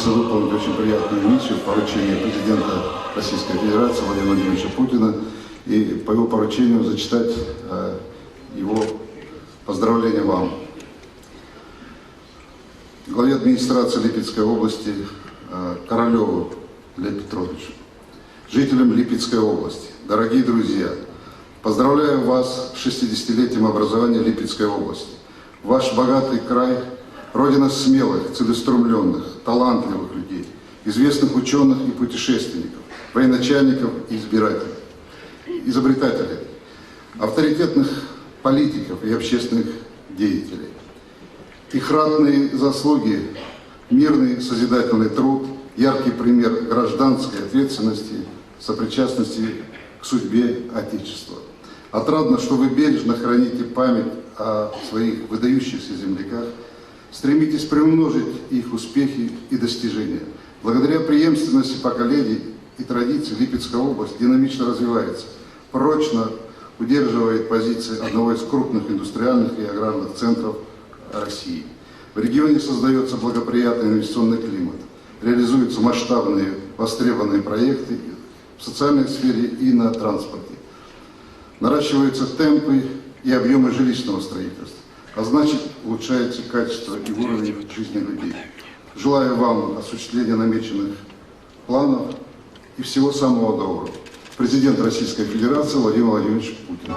собираемся выполнить очень приятную миссию, поручение президента Российской Федерации Владимира Владимировича Путина, и по его поручению зачитать его поздравления вам. Главе администрации Липецкой области Королеву Лев Петровичу, жителям Липецкой области, дорогие друзья, поздравляю вас с 60-летием образования Липецкой области. Ваш богатый край – родина смелых, целеустремленных, талантливых людей, известных ученых и путешественников, военачальников и изобретателей, авторитетных политиков и общественных деятелей. Их ратные заслуги, мирный созидательный труд, яркий пример гражданской ответственности, сопричастности к судьбе Отечества. Отрадно, что вы бережно храните память о своих выдающихся земляках, стремитесь приумножить их успехи и достижения. Благодаря преемственности поколений и традиций Липецкая область динамично развивается, прочно удерживает позиции одного из крупных индустриальных и аграрных центров России. В регионе создается благоприятный инвестиционный климат, реализуются масштабные востребованные проекты в социальной сфере и на транспорте. Наращиваются темпы и объемы жилищного строительства, а значит улучшается качество и уровень жизни людей. Желаю вам осуществления намеченных планов и всего самого доброго. Президент Российской Федерации Владимир Владимирович Путин.